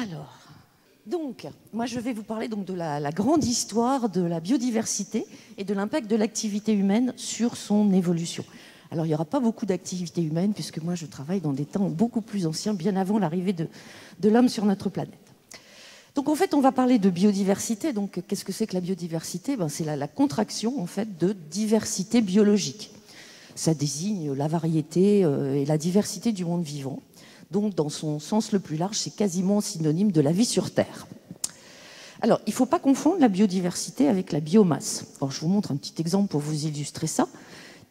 Alors, moi je vais vous parler donc de la grande histoire de la biodiversité et de l'impact de l'activité humaine sur son évolution. Alors il n'y aura pas beaucoup d'activité humaine puisque moi je travaille dans des temps beaucoup plus anciens, bien avant l'arrivée de l'homme sur notre planète. Donc en fait on va parler de biodiversité. Donc qu'est-ce que c'est que la biodiversité? C'est la contraction en fait de diversité biologique. Ça désigne la variété et la diversité du monde vivant. Donc, dans son sens le plus large, c'est quasiment synonyme de la vie sur Terre. Alors, il ne faut pas confondre la biodiversité avec la biomasse. Alors, je vous montre un petit exemple pour vous illustrer ça.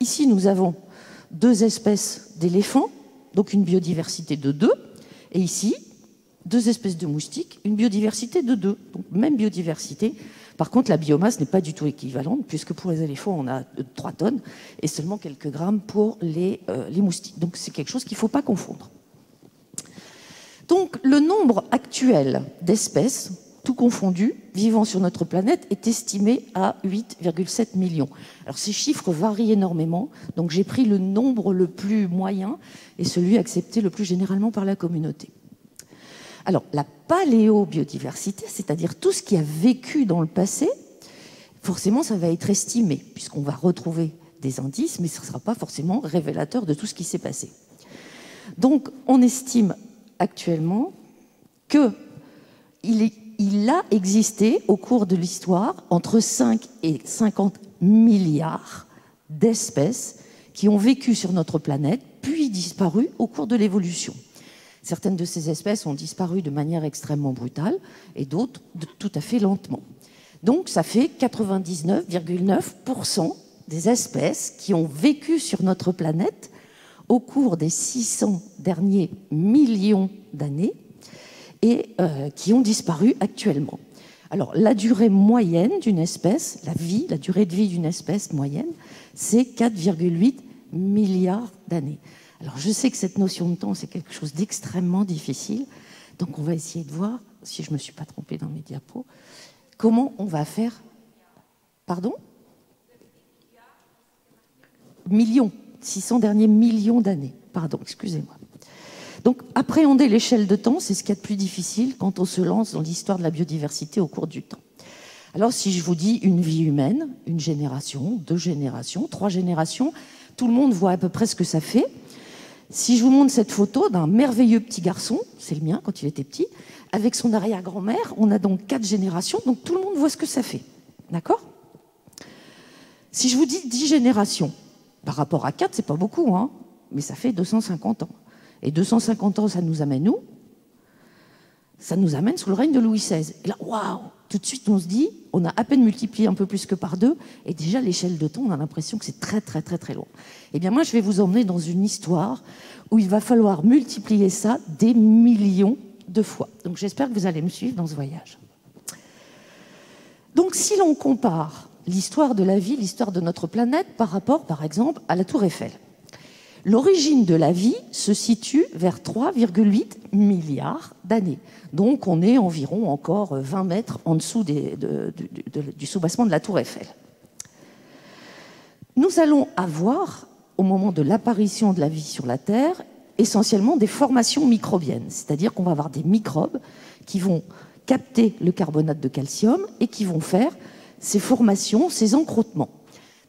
Ici, nous avons 2 espèces d'éléphants, donc une biodiversité de 2. Et ici, 2 espèces de moustiques, une biodiversité de 2. Donc, même biodiversité. Par contre, la biomasse n'est pas du tout équivalente, puisque pour les éléphants, on a 3 tonnes et seulement quelques grammes pour les moustiques. Donc, c'est quelque chose qu'il ne faut pas confondre. Donc, le nombre actuel d'espèces, tout confondu, vivant sur notre planète, est estimé à 8,7 millions. Alors, ces chiffres varient énormément, donc j'ai pris le nombre le plus moyen et celui accepté le plus généralement par la communauté. Alors, la paléobiodiversité, c'est-à-dire tout ce qui a vécu dans le passé, forcément, ça va être estimé, puisqu'on va retrouver des indices, mais ce ne sera pas forcément révélateur de tout ce qui s'est passé. Donc, on estime actuellement qu'il a existé au cours de l'histoire entre 5 et 50 milliards d'espèces qui ont vécu sur notre planète, puis disparu au cours de l'évolution. Certaines de ces espèces ont disparu de manière extrêmement brutale et d'autres tout à fait lentement. Donc ça fait 99,9% des espèces qui ont vécu sur notre planète au cours des 600 derniers millions d'années et qui ont disparu actuellement. Alors, la durée moyenne d'une espèce, la durée de vie d'une espèce moyenne, c'est 4,8 milliards d'années. Alors, je sais que cette notion de temps, c'est quelque chose d'extrêmement difficile, donc on va essayer de voir, si je ne me suis pas trompée dans mes diapos, comment on va faire... Pardon? Millions. 600 derniers millions d'années. Pardon, excusez-moi. Donc, appréhender l'échelle de temps, c'est ce qu'il y a de plus difficile quand on se lance dans l'histoire de la biodiversité au cours du temps. Alors, si je vous dis une vie humaine, 1 génération, 2 générations, 3 générations, tout le monde voit à peu près ce que ça fait. Si je vous montre cette photo d'un merveilleux petit garçon, c'est le mien quand il était petit, avec son arrière-grand-mère, on a donc 4 générations, donc tout le monde voit ce que ça fait. D'accord? Si je vous dis 10 générations, par rapport à 4, c'est pas beaucoup, hein, mais ça fait 250 ans. Et 250 ans, ça nous amène où? Ça nous amène sous le règne de Louis XVI. Et là, waouh! Tout de suite, on se dit, on a à peine multiplié un peu plus que par 2, et déjà, l'échelle de temps, on a l'impression que c'est très, très, très, très loin. Eh bien, moi, je vais vous emmener dans une histoire où il va falloir multiplier ça des millions de fois. Donc, j'espère que vous allez me suivre dans ce voyage. Donc, si l'on compare l'histoire de la vie, l'histoire de notre planète par rapport, par exemple, à la Tour Eiffel. L'origine de la vie se situe vers 3,8 milliards d'années. Donc, on est environ encore 20 mètres en dessous du soubassement de la Tour Eiffel. Nous allons avoir, au moment de l'apparition de la vie sur la Terre, essentiellement des formations microbiennes. C'est-à-dire qu'on va avoir des microbes qui vont capter le carbonate de calcium et qui vont faire ces formations, ces encroûtements.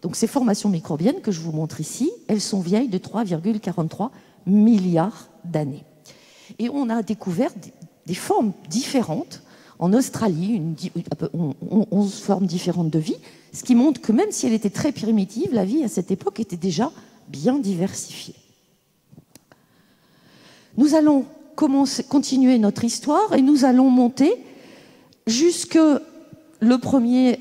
Donc ces formations microbiennes que je vous montre ici, elles sont vieilles de 3,43 milliards d'années. Et on a découvert des formes différentes. En Australie, 11 formes différentes de vie, ce qui montre que même si elle était très primitive, la vie à cette époque était déjà bien diversifiée. Nous allons continuer notre histoire et nous allons monter jusque le premier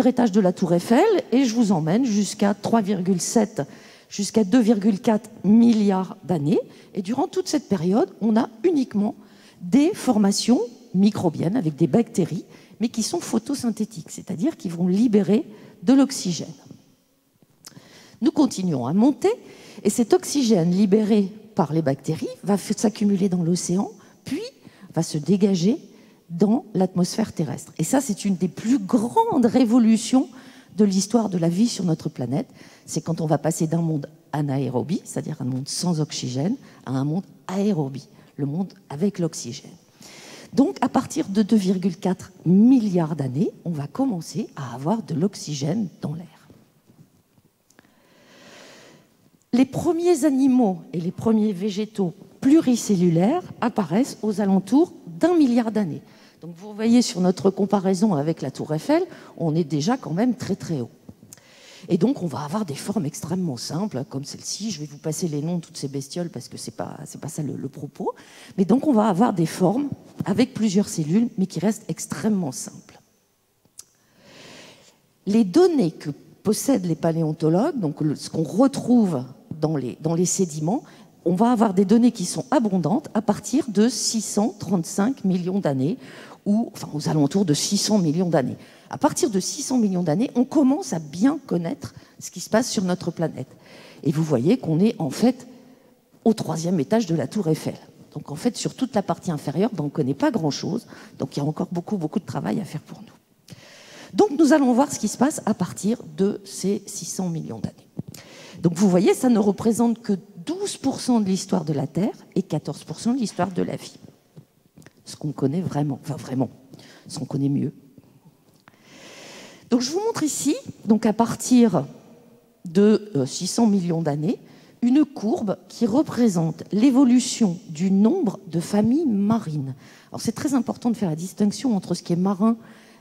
étage de la Tour Eiffel et je vous emmène jusqu'à 3,7, jusqu'à 2,4 milliards d'années. Et durant toute cette période, on a uniquement des formations microbiennes avec des bactéries, mais qui sont photosynthétiques, c'est-à-dire qui vont libérer de l'oxygène. Nous continuons à monter et cet oxygène libéré par les bactéries va s'accumuler dans l'océan, puis va se dégager dans l'atmosphère terrestre. Et ça, c'est une des plus grandes révolutions de l'histoire de la vie sur notre planète. C'est quand on va passer d'un monde anaérobie, c'est-à-dire un monde sans oxygène, à un monde aérobie, le monde avec l'oxygène. Donc, à partir de 2,4 milliards d'années, on va commencer à avoir de l'oxygène dans l'air. Les premiers animaux et les premiers végétaux pluricellulaires apparaissent aux alentours d'1 milliard d'années. Donc vous voyez sur notre comparaison avec la Tour Eiffel, on est déjà quand même très très haut. Et donc on va avoir des formes extrêmement simples, comme celle-ci. Je vais vous passer les noms de toutes ces bestioles parce que c'est pas ça le propos. Mais donc on va avoir des formes avec plusieurs cellules, mais qui restent extrêmement simples. Les données que possèdent les paléontologues, donc ce qu'on retrouve dans les sédiments, on va avoir des données qui sont abondantes à partir de 635 millions d'années, ou enfin aux alentours de 600 millions d'années. À partir de 600 millions d'années, on commence à bien connaître ce qui se passe sur notre planète. Et vous voyez qu'on est en fait au 3e étage de la Tour Eiffel. Donc en fait, sur toute la partie inférieure, on ne connaît pas grand-chose. Donc il y a encore beaucoup de travail à faire pour nous. Donc nous allons voir ce qui se passe à partir de ces 600 millions d'années. Donc vous voyez, ça ne représente que 12% de l'histoire de la Terre et 14% de l'histoire de la vie. Ce qu'on connaît vraiment, ce qu'on connaît mieux. Donc je vous montre ici, donc à partir de 600 millions d'années, une courbe qui représente l'évolution du nombre de familles marines. Alors c'est très important de faire la distinction entre ce qui est marin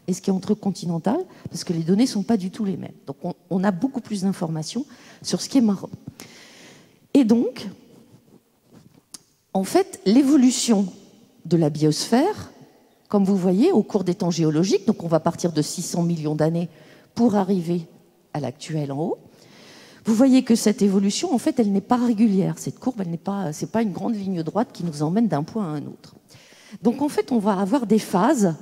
et ce qui est entre-continental, parce que les données ne sont pas du tout les mêmes. Donc on a beaucoup plus d'informations sur ce qui est marin. Et donc, en fait, l'évolution de la biosphère, comme vous voyez, au cours des temps géologiques, donc on va partir de 600 millions d'années pour arriver à l'actuel en haut, vous voyez que cette évolution, en fait, elle n'est pas régulière. Cette courbe, c'est pas une grande ligne droite qui nous emmène d'un point à un autre. Donc, en fait, on va avoir des phases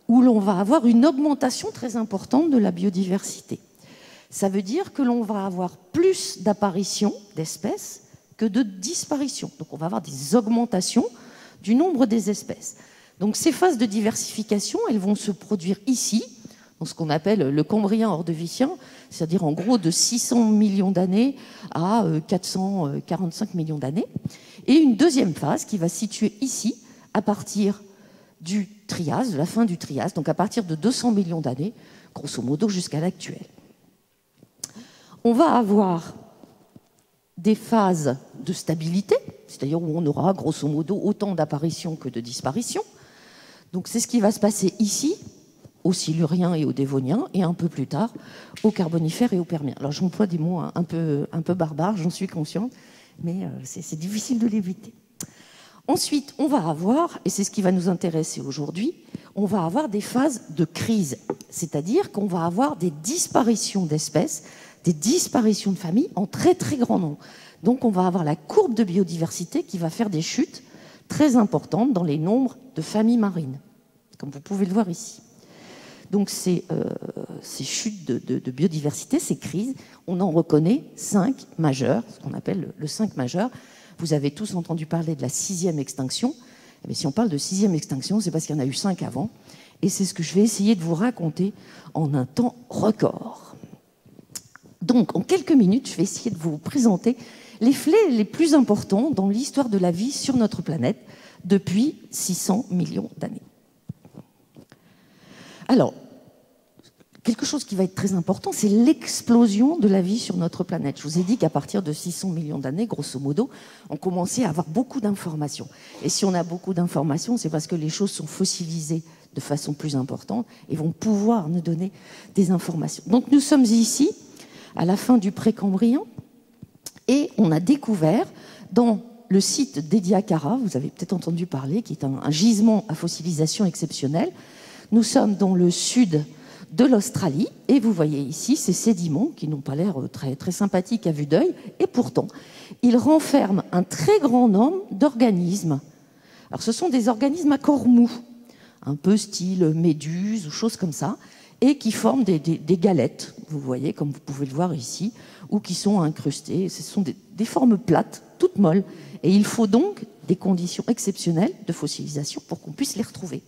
où l'on va avoir une augmentation très importante de la biodiversité. Ça veut dire que l'on va avoir plus d'apparitions d'espèces que de disparitions. Donc on va avoir des augmentations du nombre des espèces. Donc ces phases de diversification, elles vont se produire ici, dans ce qu'on appelle le Cambrien ordovicien, c'est-à-dire en gros de 600 millions d'années à 445 millions d'années. Et une deuxième phase qui va se situer ici, à partir du Trias, de la fin du Trias, donc à partir de 200 millions d'années, grosso modo jusqu'à l'actuel. On va avoir des phases de stabilité, c'est-à-dire où on aura grosso modo autant d'apparitions que de disparitions. Donc c'est ce qui va se passer ici, au Silurien et au Dévonien, et un peu plus tard au Carbonifère et au Permien. Alors j'emploie des mots un peu barbares, j'en suis consciente, mais c'est difficile de l'éviter. Ensuite, on va avoir, et c'est ce qui va nous intéresser aujourd'hui, on va avoir des phases de crise, c'est-à-dire qu'on va avoir des disparitions d'espèces, des disparitions de familles en très très grand nombre. Donc on va avoir la courbe de biodiversité qui va faire des chutes très importantes dans les nombres de familles marines, comme vous pouvez le voir ici. Donc ces chutes de biodiversité, ces crises, on en reconnaît 5 majeures, ce qu'on appelle le 5 majeur. Vous avez tous entendu parler de la 6e extinction. Mais si on parle de 6e extinction, c'est parce qu'il y en a eu 5 avant. Et c'est ce que je vais essayer de vous raconter en un temps record. Donc, en quelques minutes, je vais essayer de vous présenter les faits les plus importants dans l'histoire de la vie sur notre planète depuis 600 millions d'années. Alors, quelque chose qui va être très important, c'est l'explosion de la vie sur notre planète. Je vous ai dit qu'à partir de 600 millions d'années, grosso modo, on commençait à avoir beaucoup d'informations. Et si on a beaucoup d'informations, c'est parce que les choses sont fossilisées de façon plus importante et vont pouvoir nous donner des informations. Donc nous sommes ici, à la fin du Précambrien, et on a découvert dans le site d'Ediacara, vous avez peut-être entendu parler, qui est un gisement à fossilisation exceptionnel. Nous sommes dans le sud de l'Australie, et vous voyez ici ces sédiments qui n'ont pas l'air très, très sympathiques à vue d'œil, et pourtant, ils renferment un très grand nombre d'organismes. Alors ce sont des organismes à corps mou, un peu style méduse ou choses comme ça, et qui forment des galettes, vous voyez, comme vous pouvez le voir ici, ou qui sont incrustées. Ce sont des formes plates, toutes molles, et il faut donc des conditions exceptionnelles de fossilisation pour qu'on puisse les retrouver.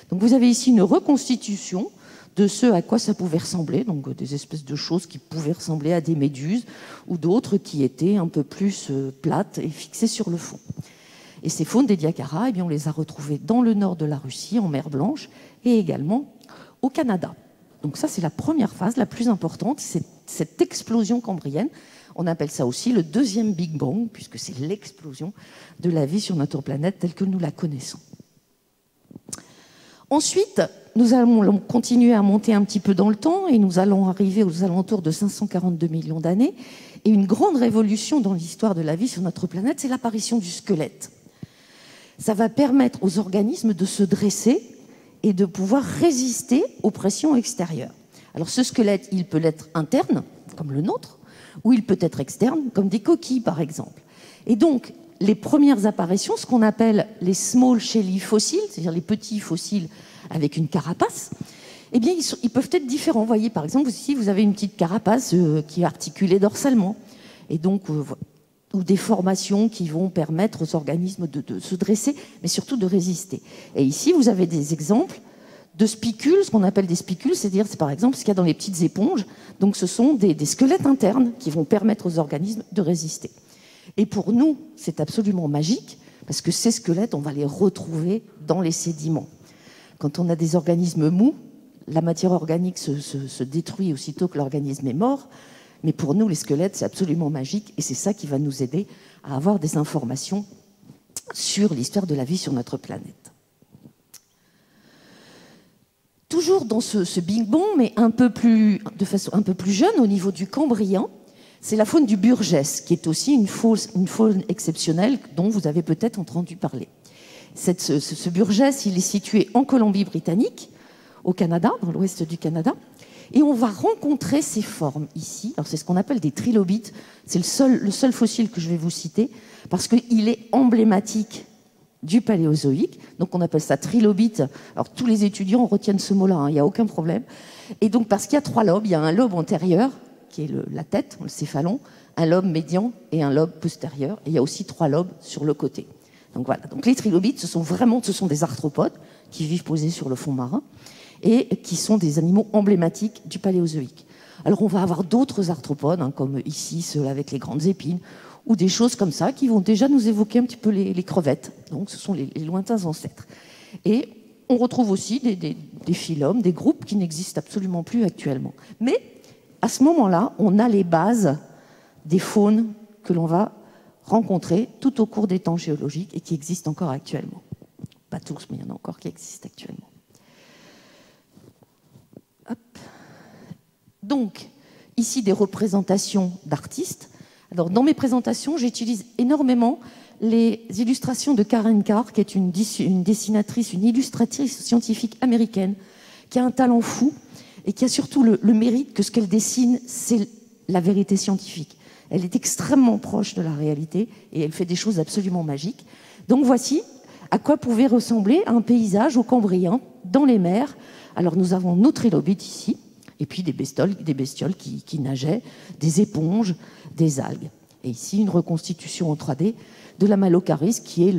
Donc vous avez ici une reconstitution de ce à quoi ça pouvait ressembler, donc des espèces de choses qui pouvaient ressembler à des méduses, ou d'autres qui étaient un peu plus plates et fixées sur le fond. Et ces faunes d'Ediacara, eh bien, on les a retrouvées dans le nord de la Russie, en mer Blanche, et également au Canada. Donc ça, c'est la première phase, la plus importante, c'est cette explosion cambrienne. On appelle ça aussi le deuxième Big Bang, puisque c'est l'explosion de la vie sur notre planète telle que nous la connaissons. Ensuite, nous allons continuer à monter un petit peu dans le temps et nous allons arriver aux alentours de 542 millions d'années. Et une grande révolution dans l'histoire de la vie sur notre planète, c'est l'apparition du squelette. Ça va permettre aux organismes de se dresser et de pouvoir résister aux pressions extérieures. Alors ce squelette, il peut être interne, comme le nôtre, ou il peut être externe, comme des coquilles par exemple. Et donc, les premières apparitions, ce qu'on appelle les small shelly fossiles, c'est-à-dire les petits fossiles avec une carapace, eh bien, ils peuvent être différents. Vous voyez, par exemple, ici, vous avez une petite carapace qui est articulée dorsalement. Et donc, ou des formations qui vont permettre aux organismes de se dresser, mais surtout de résister. Et ici, vous avez des exemples de spicules, ce qu'on appelle des spicules, c'est-à-dire, c'est par exemple ce qu'il y a dans les petites éponges. Donc, ce sont des squelettes internes qui vont permettre aux organismes de résister. Et pour nous, c'est absolument magique, parce que ces squelettes, on va les retrouver dans les sédiments. Quand on a des organismes mous, la matière organique se détruit aussitôt que l'organisme est mort. Mais pour nous, les squelettes, c'est absolument magique, et c'est ça qui va nous aider à avoir des informations sur l'histoire de la vie sur notre planète. Toujours dans ce Big Bang, mais de façon un peu plus jeune, au niveau du Cambrien, c'est la faune du Burgess, qui est aussi une faune exceptionnelle dont vous avez peut-être entendu parler. Ce Burgess, il est situé en Colombie-Britannique, au Canada, dans l'ouest du Canada, et on va rencontrer ces formes ici. Alors c'est ce qu'on appelle des trilobites. C'est le seul fossile que je vais vous citer, parce qu'il est emblématique du Paléozoïque. Donc on appelle ça trilobite. Alors tous les étudiants retiennent ce mot-là, hein, il n'y a aucun problème. Et donc parce qu'il y a 3 lobes, il y a un lobe antérieur, qui est la tête, le céphalon, un lobe médian et un lobe postérieur. Et il y a aussi 3 lobes sur le côté. Donc voilà. Donc les trilobites, ce sont des arthropodes qui vivent posés sur le fond marin et qui sont des animaux emblématiques du Paléozoïque. Alors on va avoir d'autres arthropodes, hein, comme ici ceux avec les grandes épines, ou des choses comme ça qui vont déjà nous évoquer un petit peu les crevettes. Donc ce sont les lointains ancêtres. Et on retrouve aussi des phylums, des groupes qui n'existent absolument plus actuellement. Mais à ce moment-là, on a les bases des faunes que l'on va rencontrer tout au cours des temps géologiques et qui existent encore actuellement. Pas tous, mais il y en a encore qui existent actuellement. Hop. Donc, ici, des représentations d'artistes. Alors, dans mes présentations, j'utilise énormément les illustrations de Karen Carr, qui est une dessinatrice, une illustratrice scientifique américaine, qui a un talent fou et qui a surtout le mérite que ce qu'elle dessine, c'est la vérité scientifique. Elle est extrêmement proche de la réalité et elle fait des choses absolument magiques. Donc voici à quoi pouvait ressembler un paysage au Cambrien, dans les mers. Alors nous avons nos trilobites ici, et puis des bestioles qui nageaient, des éponges, des algues. Et ici, une reconstitution en 3D de la Malocaris, qui est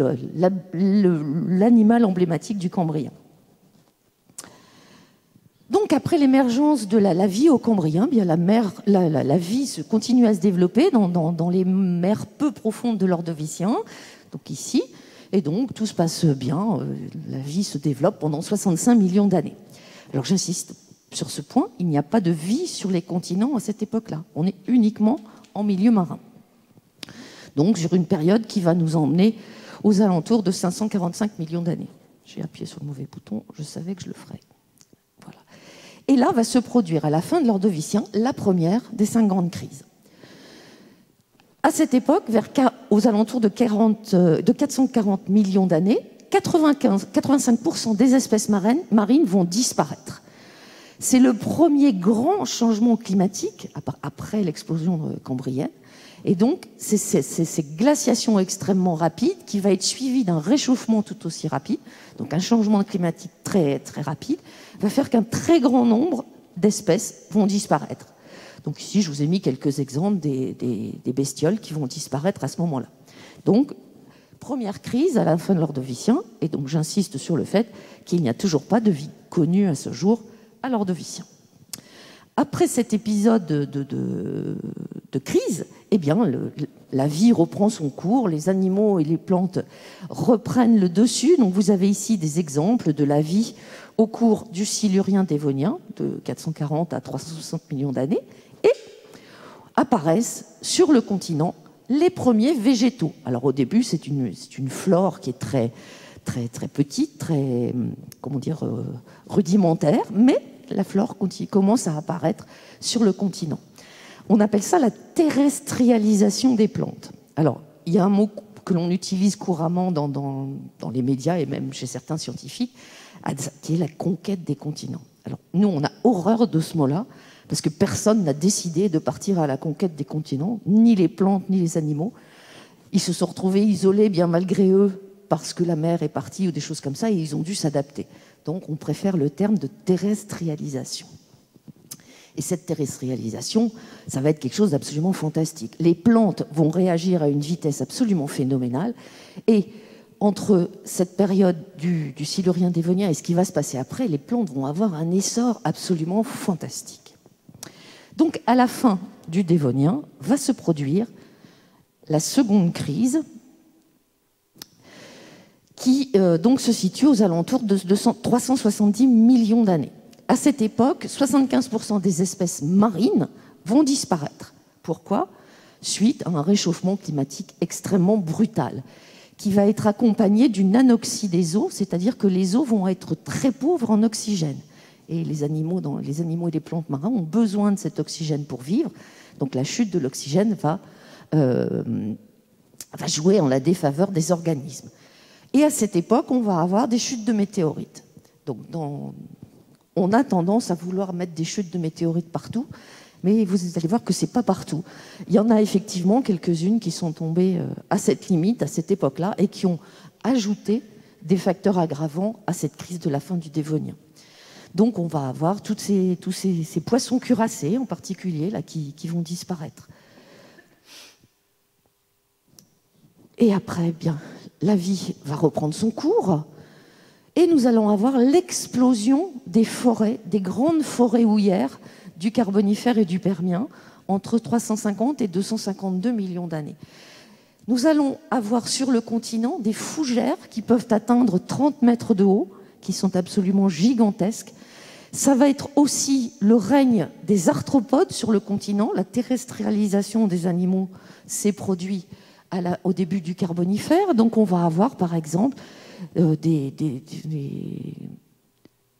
l'animal emblématique du Cambrien. Donc, après l'émergence de la vie au Cambrien, bien la vie continue à se développer dans les mers peu profondes de l'Ordovicien, donc ici, et donc tout se passe bien, la vie se développe pendant 65 millions d'années. Alors j'insiste sur ce point, il n'y a pas de vie sur les continents à cette époque-là, on est uniquement en milieu marin. Donc sur une période qui va nous emmener aux alentours de 545 millions d'années. J'ai appuyé sur le mauvais bouton, je savais que je le ferais. Et là va se produire, à la fin de l'Ordovicien, la première des 5 grandes crises. À cette époque, aux alentours de 440 millions d'années, 85% des espèces marines vont disparaître. C'est le premier grand changement climatique après l'explosion cambrienne. Et donc, c'est ces glaciations extrêmement rapides qui va être suivies d'un réchauffement tout aussi rapide, donc un changement climatique très, très rapide, va faire qu'un très grand nombre d'espèces vont disparaître. Donc ici, je vous ai mis quelques exemples des bestioles qui vont disparaître à ce moment-là. Donc, première crise à la fin de l'Ordovicien, et donc j'insiste sur le fait qu'il n'y a toujours pas de vie connue à ce jour à l'Ordovicien. Après cet épisode de crise, eh bien, la vie reprend son cours, les animaux et les plantes reprennent le dessus. Donc vous avez ici des exemples de la vie au cours du Silurien dévonien, de 440 à 360 millions d'années, et apparaissent sur le continent les premiers végétaux. Alors au début, c'est une flore qui est très petite, très, comment dire, rudimentaire, mais la flore commence à apparaître sur le continent. On appelle ça la terrestrialisation des plantes. Alors, il y a un mot que l'on utilise couramment dans les médias et même chez certains scientifiques, qui est la conquête des continents. Alors, nous, on a horreur de ce mot-là, parce que personne n'a décidé de partir à la conquête des continents, ni les plantes, ni les animaux. Ils se sont retrouvés isolés, bien malgré eux, parce que la mer est partie ou des choses comme ça, et ils ont dû s'adapter. Donc, on préfère le terme de terrestrialisation. Et cette terrestrialisation, ça va être quelque chose d'absolument fantastique. Les plantes vont réagir à une vitesse absolument phénoménale, et entre cette période du Silurien dévonien et ce qui va se passer après, les plantes vont avoir un essor absolument fantastique. Donc, à la fin du Dévonien, va se produire la seconde crise, qui donc se situe aux alentours de 370 millions d'années. À cette époque, 75% des espèces marines vont disparaître. Pourquoi ? Suite à un réchauffement climatique extrêmement brutal, qui va être accompagné d'une anoxie des eaux, c'est-à-dire que les eaux vont être très pauvres en oxygène. Et les animaux et les plantes marines ont besoin de cet oxygène pour vivre. Donc la chute de l'oxygène va jouer en la défaveur des organismes. Et à cette époque, on va avoir des chutes de météorites. Donc on a tendance à vouloir mettre des chutes de météorites partout, mais vous allez voir que ce n'est pas partout. Il y en a effectivement quelques-unes qui sont tombées à cette limite, à cette époque-là, et qui ont ajouté des facteurs aggravants à cette crise de la fin du Dévonien. Donc on va avoir tous ces poissons cuirassés, en particulier, là, qui vont disparaître. Et après, eh bien, la vie va reprendre son cours, et nous allons avoir l'explosion des forêts, des grandes forêts houillères du Carbonifère et du Permien, entre 350 et 252 millions d'années. Nous allons avoir sur le continent des fougères qui peuvent atteindre 30 mètres de haut, qui sont absolument gigantesques. Ça va être aussi le règne des arthropodes sur le continent. La terrestrialisation des animaux s'est produite au début du Carbonifère. Donc on va avoir par exemple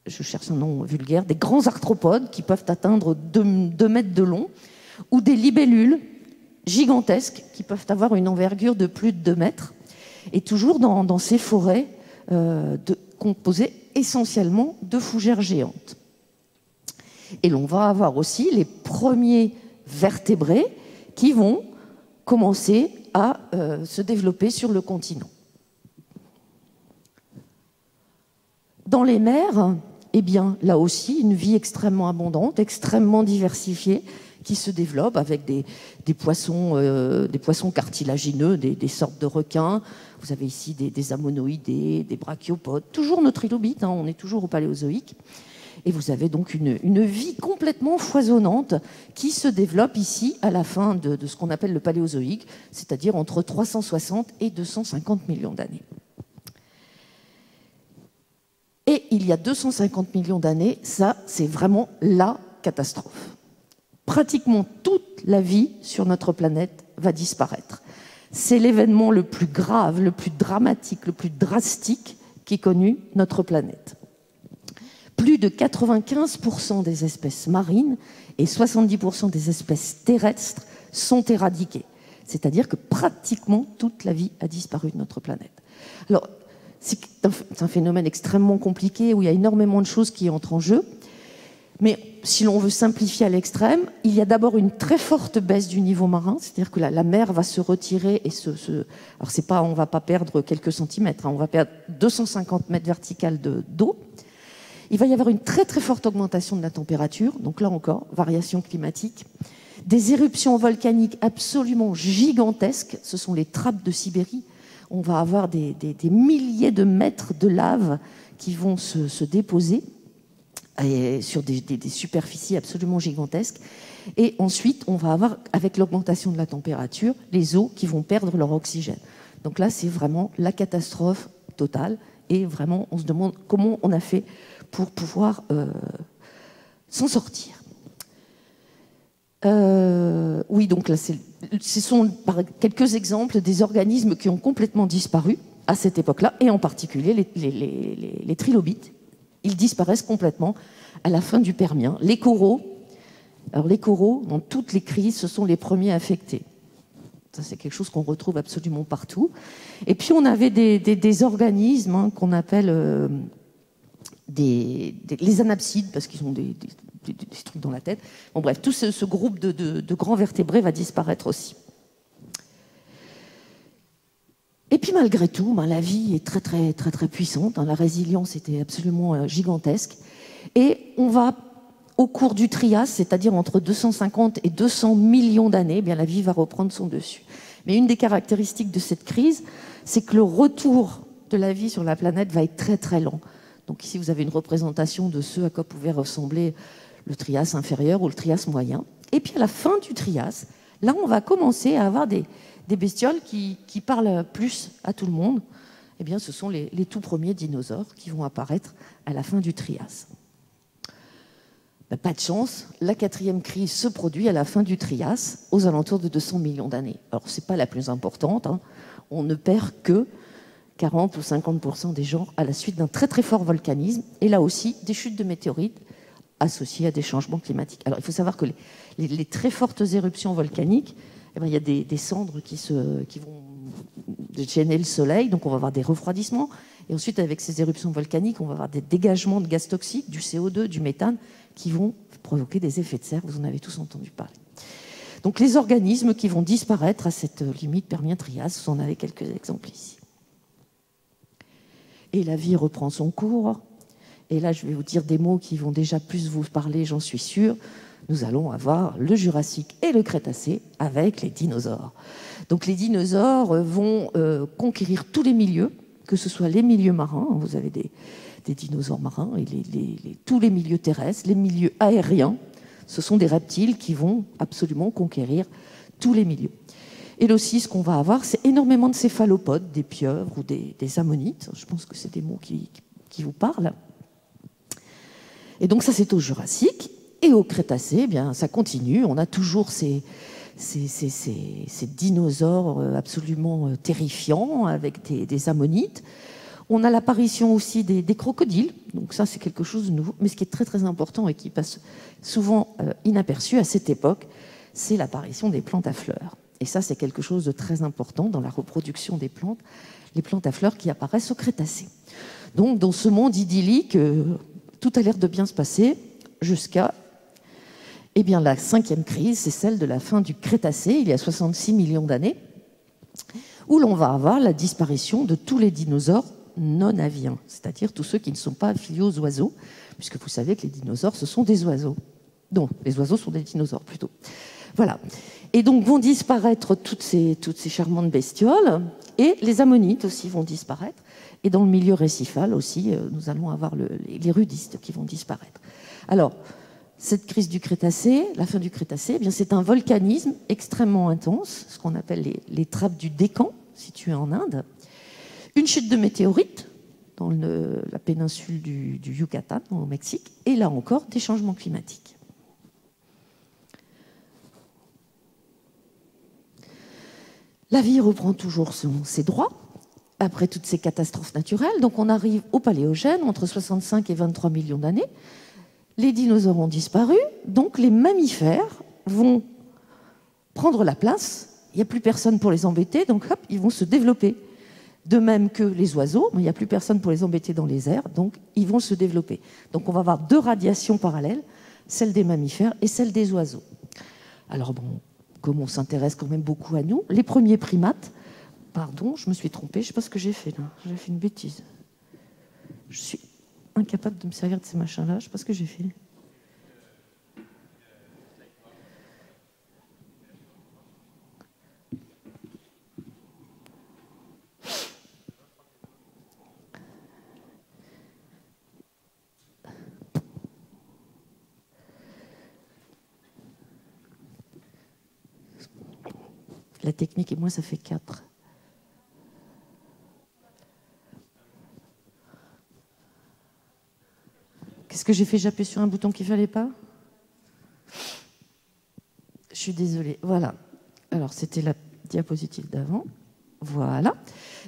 je cherche un nom vulgaire, des grands arthropodes qui peuvent atteindre 2 mètres de long, ou des libellules gigantesques qui peuvent avoir une envergure de plus de 2 mètres, et toujours dans ces forêts composées essentiellement de fougères géantes. Et l'on va avoir aussi les premiers vertébrés qui vont commencer à se développer sur le continent. Dans les mers, eh bien, là aussi, une vie extrêmement abondante, extrêmement diversifiée, qui se développe avec des poissons cartilagineux, des sortes de requins. Vous avez ici des ammonoïdés, des brachiopodes, toujours nos trilobites, on est toujours au Paléozoïque. Et vous avez donc une vie complètement foisonnante qui se développe ici à la fin de ce qu'on appelle le Paléozoïque, c'est-à-dire entre 360 et 250 millions d'années. Et il y a 250 millions d'années, ça, c'est vraiment la catastrophe. Pratiquement toute la vie sur notre planète va disparaître. C'est l'événement le plus grave, le plus dramatique, le plus drastique qu'ait connu notre planète. Plus de 95% des espèces marines et 70% des espèces terrestres sont éradiquées. C'est-à-dire que pratiquement toute la vie a disparu de notre planète. Alors, c'est un phénomène extrêmement compliqué où il y a énormément de choses qui entrent en jeu. Mais si l'on veut simplifier à l'extrême, il y a d'abord une très forte baisse du niveau marin, c'est-à-dire que la mer va se retirer et alors c'est pas, on va pas perdre quelques centimètres, on va perdre 250 mètres verticales d'eau. Il va y avoir une très très forte augmentation de la température, donc là encore, variation climatique. Des éruptions volcaniques absolument gigantesques, ce sont les trappes de Sibérie. On va avoir des milliers de mètres de lave qui vont se déposer. et sur des superficies absolument gigantesques. Et ensuite, on va avoir, avec l'augmentation de la température, les eaux qui vont perdre leur oxygène. Donc là, c'est vraiment la catastrophe totale. Et vraiment, on se demande comment on a fait pour pouvoir s'en sortir. Oui, donc là, ce sont quelques exemples des organismes qui ont complètement disparu à cette époque-là, et en particulier les trilobites. Ils disparaissent complètement à la fin du Permien. Les coraux, alors les coraux, dans toutes les crises, ce sont les premiers affectés. Ça, c'est quelque chose qu'on retrouve absolument partout. Et puis, on avait des organismes qu'on appelle les anapsides, parce qu'ils ont des trucs dans la tête. Bon, bref, tout ce groupe de grands vertébrés va disparaître aussi. Et puis, malgré tout, la vie est très, très, très, très puissante. La résilience était absolument gigantesque. Et on va, au cours du Trias, c'est-à-dire entre 250 et 200 millions d'années, eh bien, la vie va reprendre son dessus. Mais une des caractéristiques de cette crise, c'est que le retour de la vie sur la planète va être très, très lent. Donc ici, vous avez une représentation de ce à quoi pouvait ressembler le Trias inférieur ou le Trias moyen. Et puis, à la fin du Trias, là, on va commencer à avoir des bestioles qui parlent plus à tout le monde. Eh bien, ce sont les tout premiers dinosaures qui vont apparaître à la fin du Trias. Pas de chance, la 4e crise se produit à la fin du Trias, aux alentours de 200 millions d'années. Alors, ce n'est pas la plus importante, hein. On ne perd que 40 ou 50% des genres à la suite d'un très très fort volcanisme, et là aussi, des chutes de météorites associées à des changements climatiques. Alors, il faut savoir que les très fortes éruptions volcaniques, eh bien, il y a des cendres qui vont gêner le soleil, donc on va avoir des refroidissements, et ensuite, avec ces éruptions volcaniques, on va avoir des dégagements de gaz toxiques, du CO2, du méthane, qui vont provoquer des effets de serre. Vous en avez tous entendu parler. Donc les organismes qui vont disparaître à cette limite Permien-Trias, vous en avez quelques exemples ici. Et la vie reprend son cours. Et là, je vais vous dire des mots qui vont déjà plus vous parler, j'en suis sûre. Nous allons avoir le Jurassique et le Crétacé avec les dinosaures. Donc les dinosaures vont conquérir tous les milieux, que ce soit les milieux marins, vous avez des dinosaures marins, et tous les milieux terrestres, les milieux aériens, ce sont des reptiles qui vont absolument conquérir tous les milieux. Et là aussi, ce qu'on va avoir, c'est énormément de céphalopodes, des pieuvres ou des ammonites. Je pense que c'est des mots qui vous parlent. Et donc ça, c'est au Jurassique. Et au Crétacé, eh bien, ça continue. On a toujours ces dinosaures absolument terrifiants avec des ammonites. On a l'apparition aussi des crocodiles, donc ça c'est quelque chose de nouveau, mais ce qui est très très important et qui passe souvent inaperçu à cette époque, c'est l'apparition des plantes à fleurs. Et ça c'est quelque chose de très important dans la reproduction des plantes, les plantes à fleurs qui apparaissent au Crétacé. Donc dans ce monde idyllique, tout a l'air de bien se passer jusqu'à la 5e crise, c'est celle de la fin du Crétacé, il y a 66 millions d'années, où l'on va avoir la disparition de tous les dinosaures non aviens, c'est-à-dire tous ceux qui ne sont pas affiliés aux oiseaux, puisque vous savez que les dinosaures, ce sont des oiseaux. Non, les oiseaux sont des dinosaures, plutôt. Voilà. Et donc vont disparaître toutes ces charmantes bestioles, et les ammonites aussi vont disparaître. Et dans le milieu récifal aussi, nous allons avoir les rudistes qui vont disparaître. Alors, cette crise du Crétacé, la fin du Crétacé, eh bien, c'est un volcanisme extrêmement intense, ce qu'on appelle les trappes du Décan, situées en Inde. Une chute de météorites dans la péninsule du Yucatan, au Mexique, et là encore, des changements climatiques. La vie reprend toujours ses droits après toutes ces catastrophes naturelles. Donc on arrive au Paléogène, entre 65 et 23 millions d'années. Les dinosaures ont disparu, donc les mammifères vont prendre la place. Il n'y a plus personne pour les embêter, donc hop, ils vont se développer. De même que les oiseaux, mais il n'y a plus personne pour les embêter dans les airs, donc ils vont se développer. Donc on va avoir 2 radiations parallèles, celle des mammifères et celle des oiseaux. Alors bon, comme on s'intéresse quand même beaucoup à nous, les premiers primates, pardon, je me suis trompée, je ne sais pas ce que j'ai fait là, j'ai fait une bêtise. Je suis incapable de me servir de ces machins-là, je ne sais pas ce que j'ai fait. La technique et moi, ça fait 4. Qu'est-ce que j'ai fait? J'ai appuyé sur un bouton qu'il ne fallait pas? Je suis désolée. Voilà. Alors, c'était la diapositive d'avant. Voilà.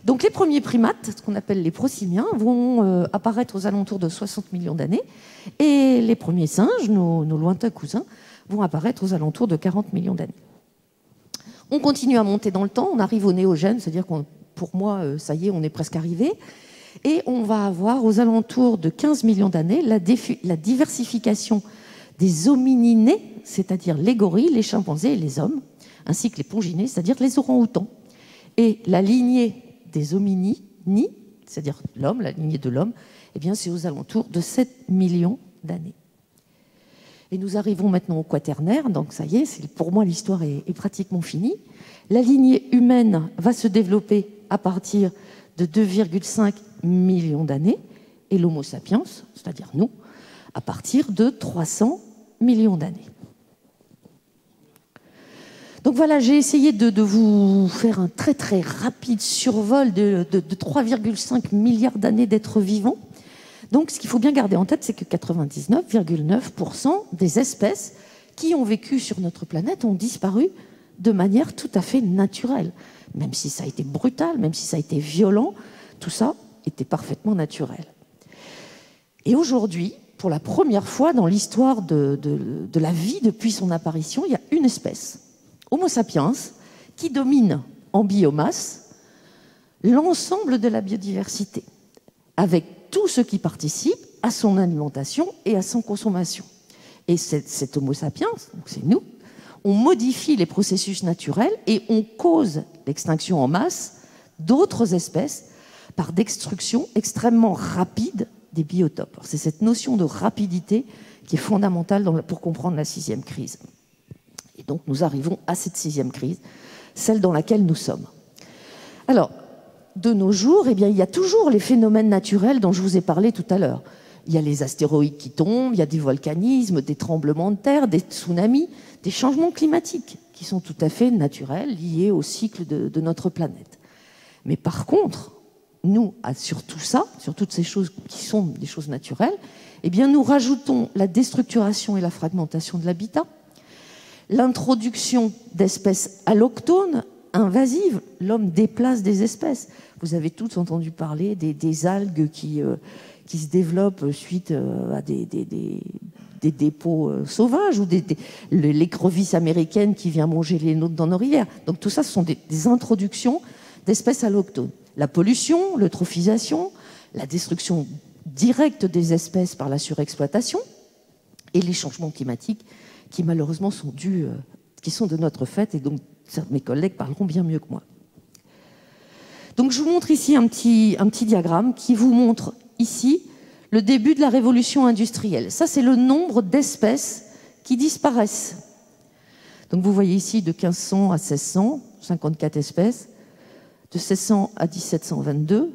Donc, les premiers primates, ce qu'on appelle les prosimiens, vont apparaître aux alentours de 60 millions d'années. Et les premiers singes, nos lointains cousins, vont apparaître aux alentours de 40 millions d'années. On continue à monter dans le temps. On arrive au néogène, c'est-à-dire que pour moi, ça y est, on est presque arrivé. Et on va avoir aux alentours de 15 millions d'années la diversification des homininés, c'est-à-dire les gorilles, les chimpanzés et les hommes, ainsi que les ponginés, c'est-à-dire les orang-outans. Et la lignée des hominini, c'est-à-dire l'homme, la lignée de l'homme, eh bien, c'est aux alentours de 7 millions d'années. Et nous arrivons maintenant au quaternaire, donc ça y est, pour moi l'histoire est pratiquement finie. La lignée humaine va se développer à partir de 2,5 millions d'années, et l'Homo sapiens, c'est-à-dire nous, à partir de 300 millions d'années. Donc voilà, j'ai essayé de vous faire un très très rapide survol de 3,5 milliards d'années d'êtres vivants. Donc ce qu'il faut bien garder en tête, c'est que 99,9% des espèces qui ont vécu sur notre planète ont disparu de manière tout à fait naturelle. Même si ça a été brutal, même si ça a été violent, tout ça était parfaitement naturel. Et aujourd'hui, pour la première fois dans l'histoire de la vie depuis son apparition, il y a une espèce, Homo sapiens, qui domine en biomasse l'ensemble de la biodiversité, avec tout ce qui participe à son alimentation et à son consommation. Et cet Homo sapiens, c'est nous, on modifie les processus naturels et on cause l'extinction en masse d'autres espèces par destruction extrêmement rapide des biotopes. C'est cette notion de rapidité qui est fondamentale pour comprendre la 6e crise. Et donc nous arrivons à cette 6e crise, celle dans laquelle nous sommes. Alors, de nos jours, eh bien, il y a toujours les phénomènes naturels dont je vous ai parlé tout à l'heure. Il y a les astéroïdes qui tombent, il y a des volcanismes, des tremblements de terre, des tsunamis, des changements climatiques qui sont tout à fait naturels, liés au cycle de notre planète. Mais par contre, nous, sur tout ça, sur toutes ces choses qui sont des choses naturelles, eh bien, nous rajoutons la déstructuration et la fragmentation de l'habitat, l'introduction d'espèces alloctones, invasives. L'homme déplace des espèces. Vous avez tous entendu parler des algues qui se développent suite à des dépôts sauvages ou l'écrevisse américaine qui vient manger les nôtres dans nos rivières. Donc tout ça, ce sont des introductions d'espèces alloctones. La pollution, l'eutrophisation, la destruction directe des espèces par la surexploitation et les changements climatiques qui malheureusement sont dus, qui sont de notre fait, et donc certains de mes collègues parleront bien mieux que moi. Donc je vous montre ici un petit diagramme qui vous montre ici le début de la révolution industrielle. Ça, c'est le nombre d'espèces qui disparaissent. Donc vous voyez ici de 1500 à 1600, 54 espèces, de 1600 à 1722,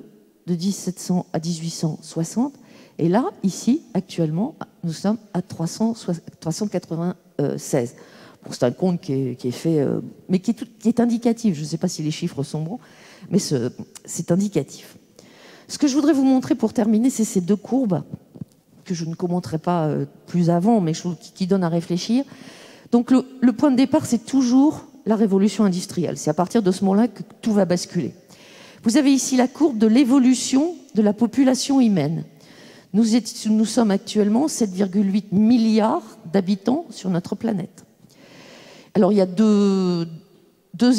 de 1700 à 1860, et là, ici, actuellement, nous sommes à 396. Bon, c'est un compte qui est fait, mais qui est indicatif. Je ne sais pas si les chiffres sont bons, mais c'est indicatif. Ce que je voudrais vous montrer pour terminer, c'est ces deux courbes, que je ne commenterai pas plus avant, mais qui donnent à réfléchir. Donc le point de départ, c'est toujours la révolution industrielle. C'est à partir de ce moment-là que tout va basculer. Vous avez ici la courbe de l'évolution de la population humaine. Nous sommes actuellement 7,8 milliards d'habitants sur notre planète. Alors il y a deux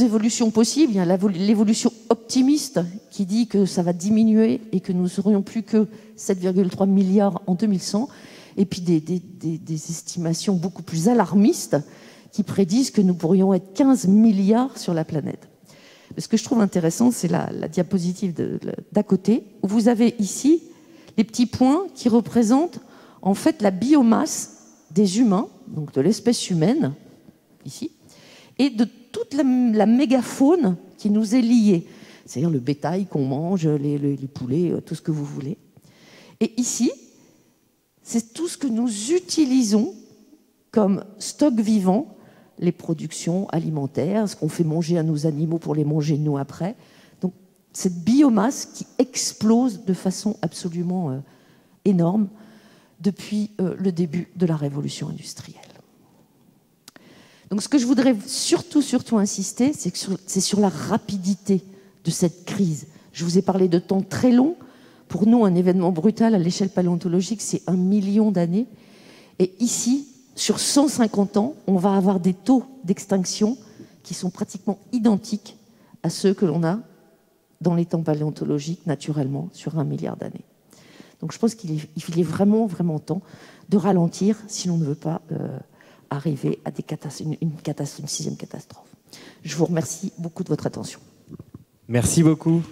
évolutions possibles. Il y a l'évolution optimiste qui dit que ça va diminuer et que nous ne serions plus que 7,3 milliards en 2100. Et puis des estimations beaucoup plus alarmistes qui prédisent que nous pourrions être 15 milliards sur la planète. Ce que je trouve intéressant, c'est la diapositive d'à côté, où vous avez ici les petits points qui représentent en fait la biomasse des humains, donc de l'espèce humaine, ici, et de toute la mégafaune qui nous est liée, c'est-à-dire le bétail qu'on mange, les poulets, tout ce que vous voulez. Et ici, c'est tout ce que nous utilisons comme stock vivant, les productions alimentaires, ce qu'on fait manger à nos animaux pour les manger nous après. Donc cette biomasse qui explose de façon absolument énorme depuis le début de la révolution industrielle. Donc ce que je voudrais surtout insister, c'est sur la rapidité de cette crise. Je vous ai parlé de temps très long. Pour nous, un événement brutal à l'échelle paléontologique, c'est 1 million d'années. Et ici, sur 150 ans, on va avoir des taux d'extinction qui sont pratiquement identiques à ceux que l'on a dans les temps paléontologiques, naturellement, sur 1 milliard d'années. Donc je pense qu'il est vraiment temps de ralentir si l'on ne veut pas arriver à une sixième catastrophe. Je vous remercie beaucoup de votre attention. Merci beaucoup.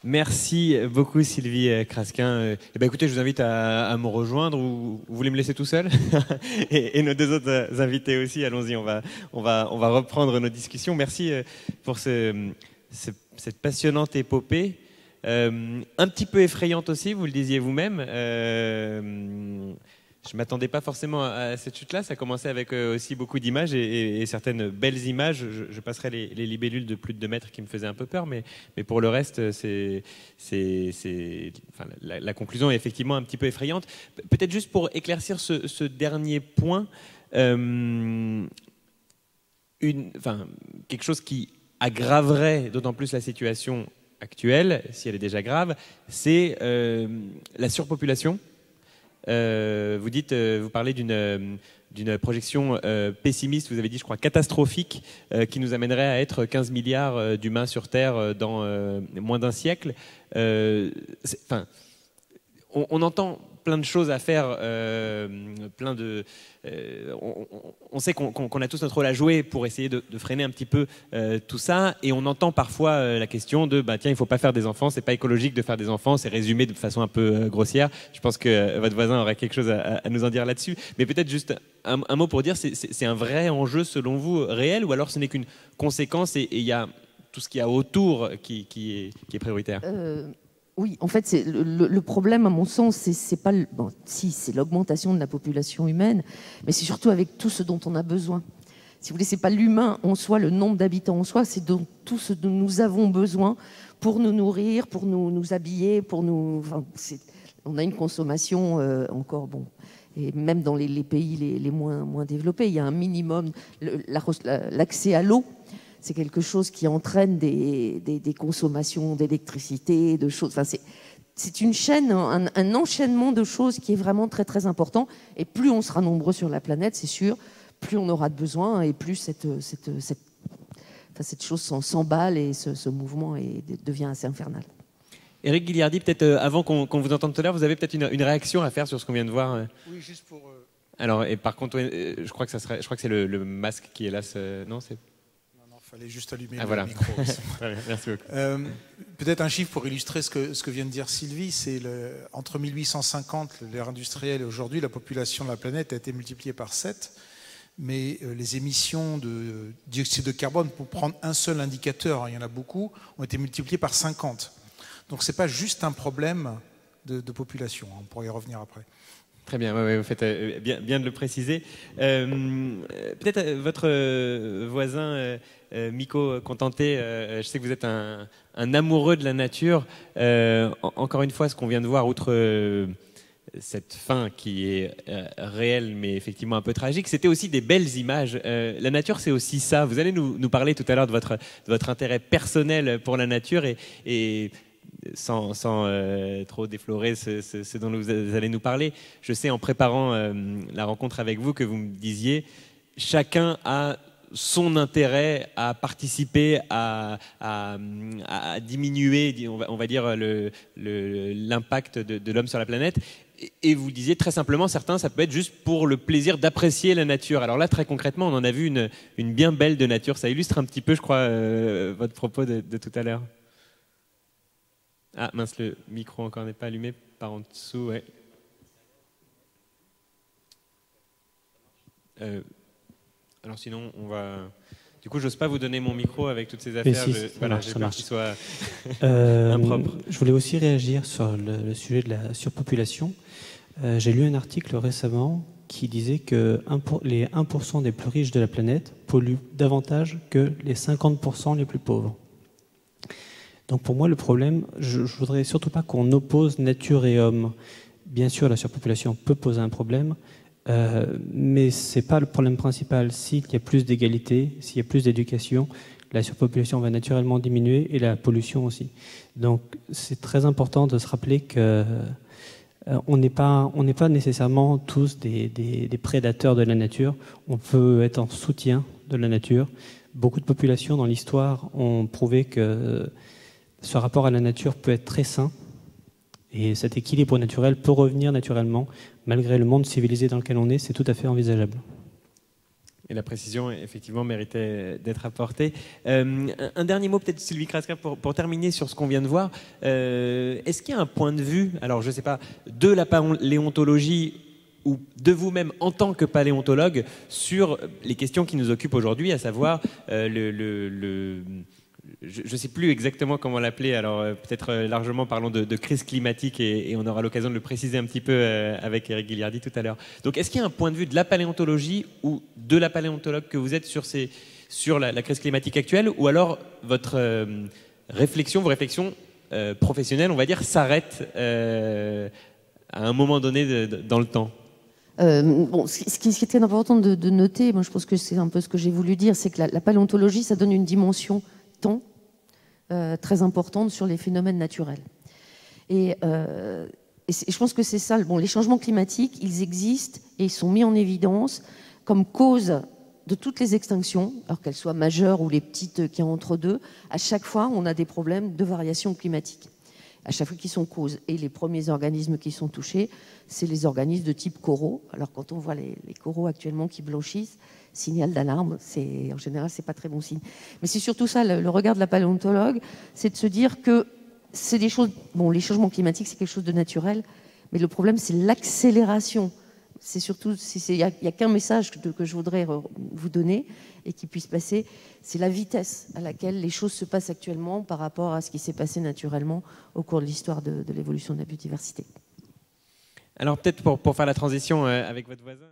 Merci beaucoup Sylvie Crasquin. Écoutez, je vous invite à me rejoindre. Vous voulez me laisser tout seul? et nos deux autres invités aussi. Allons-y, on va reprendre nos discussions. Merci pour cette passionnante épopée. Un petit peu effrayante aussi, vous le disiez vous-même. Je ne m'attendais pas forcément à cette chute-là. Ça commençait avec aussi beaucoup d'images et certaines belles images. Je passerai les libellules de plus de 2 mètres qui me faisaient un peu peur, mais pour le reste, la conclusion est effectivement un petit peu effrayante. Peut-être juste pour éclaircir ce dernier point, quelque chose qui aggraverait d'autant plus la situation actuelle, si elle est déjà grave, c'est la surpopulation. Vous parlez d'une projection pessimiste, vous avez dit, je crois, catastrophique, qui nous amènerait à être 15 milliards d'humains sur Terre dans moins d'un siècle. On entend plein de choses à faire, on sait qu'on a tous notre rôle à jouer pour essayer de freiner un petit peu tout ça, et on entend parfois la question de tiens, il ne faut pas faire des enfants, c'est pas écologique de faire des enfants, c'est résumé de façon un peu grossière. Je pense que votre voisin aurait quelque chose à nous en dire là-dessus, mais peut-être juste un mot pour dire, c'est un vrai enjeu selon vous réel, ou alors ce n'est qu'une conséquence et il y a tout ce qu'il y a autour qui est prioritaire? Oui, en fait, le problème, à mon sens, c'est l'augmentation de la population humaine, mais c'est surtout avec tout ce dont on a besoin. Si vous voulez, c'est pas l'humain en soi, le nombre d'habitants en soi, c'est tout ce dont nous avons besoin pour nous nourrir, pour nous habiller, on a une consommation encore et même dans les pays les moins développés, il y a un minimum. L'accès à l'eau, c'est quelque chose qui entraîne des consommations d'électricité, de choses. C'est une chaîne, un enchaînement de choses qui est vraiment très important. Et plus on sera nombreux sur la planète, c'est sûr, plus on aura de besoins et plus cette chose s'emballe et ce mouvement devient assez infernal. Éric Guiliardi, peut-être avant qu'on vous entende tout à l'heure, vous avez peut-être une réaction à faire sur ce qu'on vient de voir. Oui, juste pour. Alors, et par contre, je crois que c'est le masque qui est là. Non, c'est. Il fallait juste allumer voilà. le micro. Merci beaucoup. Peut-être un chiffre pour illustrer ce que vient de dire Sylvie, c'est entre 1850, l'ère industrielle, et aujourd'hui, la population de la planète a été multipliée par 7, mais les émissions de dioxyde de carbone, pour prendre un seul indicateur, il y en a beaucoup, ont été multipliées par 50. Donc ce n'est pas juste un problème de population, on pourrait y revenir après. Très bien, vous faites bien de le préciser. Peut-être votre voisin Miko Contenté, je sais que vous êtes un amoureux de la nature. Encore une fois, ce qu'on vient de voir, outre cette fin qui est réelle mais effectivement un peu tragique, c'était aussi des belles images. La nature, c'est aussi ça. Vous allez nous parler tout à l'heure de votre intérêt personnel pour la nature et sans trop déflorer ce dont vous allez nous parler. Je sais, en préparant la rencontre avec vous, que vous me disiez chacun a son intérêt à participer à diminuer, on va dire, l'impact de l'homme sur la planète. Et vous disiez très simplement, certains, ça peut être juste pour le plaisir d'apprécier la nature. Alors là, très concrètement, on en a vu une bien belle de nature. Ça illustre un petit peu, je crois, votre propos de tout à l'heure. Ah mince, le micro encore n'est pas allumé par en dessous, ouais. Alors sinon, Du coup, j'ose pas vous donner mon micro avec toutes ces affaires. Si, Voilà, j'ai peur qu'il soit impropre. Je voulais aussi réagir sur le sujet de la surpopulation. J'ai lu un article récemment qui disait que les 1% des plus riches de la planète polluent davantage que les 50% les plus pauvres. Donc pour moi, le problème, je ne voudrais surtout pas qu'on oppose nature et homme. Bien sûr, la surpopulation peut poser un problème, mais ce n'est pas le problème principal. S'il y a plus d'égalité, s'il y a plus d'éducation, la surpopulation va naturellement diminuer et la pollution aussi. Donc c'est très important de se rappeler que on n'est pas nécessairement tous des prédateurs de la nature. On peut être en soutien de la nature. Beaucoup de populations dans l'histoire ont prouvé que ce rapport à la nature peut être très sain. Et cet équilibre naturel peut revenir naturellement, malgré le monde civilisé dans lequel on est, c'est tout à fait envisageable. Et la précision, effectivement, méritait d'être apportée. Un dernier mot, peut-être, Sylvie Krasker, pour terminer sur ce qu'on vient de voir. Est-ce qu'il y a un point de vue, alors je ne sais pas, de la paléontologie ou de vous-même en tant que paléontologue, sur les questions qui nous occupent aujourd'hui, à savoir je ne sais plus exactement comment l'appeler, alors peut-être largement parlons de crise climatique et on aura l'occasion de le préciser un petit peu avec Eric Ghigliardi tout à l'heure. Donc est-ce qu'il y a un point de vue de la paléontologie ou de la paléontologue que vous êtes sur la crise climatique actuelle, ou alors votre vos réflexions professionnelles, on va dire, s'arrêtent à un moment donné dans le temps? Ce qui est très important de noter, moi je pense que c'est un peu ce que j'ai voulu dire, c'est que la paléontologie, ça donne une dimension temps très importante sur les phénomènes naturels. Et je pense que c'est ça. Bon, les changements climatiques, ils existent et ils sont mis en évidence comme cause de toutes les extinctions, alors qu'elles soient majeures ou les petites qui y a entre deux. À chaque fois, on a des problèmes de variation climatique. À chaque fois qu'ils sont causes. Et les premiers organismes qui sont touchés, c'est les organismes de type coraux. Alors quand on voit les coraux actuellement qui blanchissent, signal d'alarme, en général, c'est pas très bon signe. Mais c'est surtout ça, le regard de la paléontologue, c'est de se dire que c'est des choses... Bon, les changements climatiques, c'est quelque chose de naturel, mais le problème, c'est l'accélération. C'est surtout... Il n'y a qu'un message que je voudrais vous donner et qui puisse passer, c'est la vitesse à laquelle les choses se passent actuellement par rapport à ce qui s'est passé naturellement au cours de l'histoire de l'évolution de la biodiversité. Alors peut-être pour faire la transition avec votre voisin...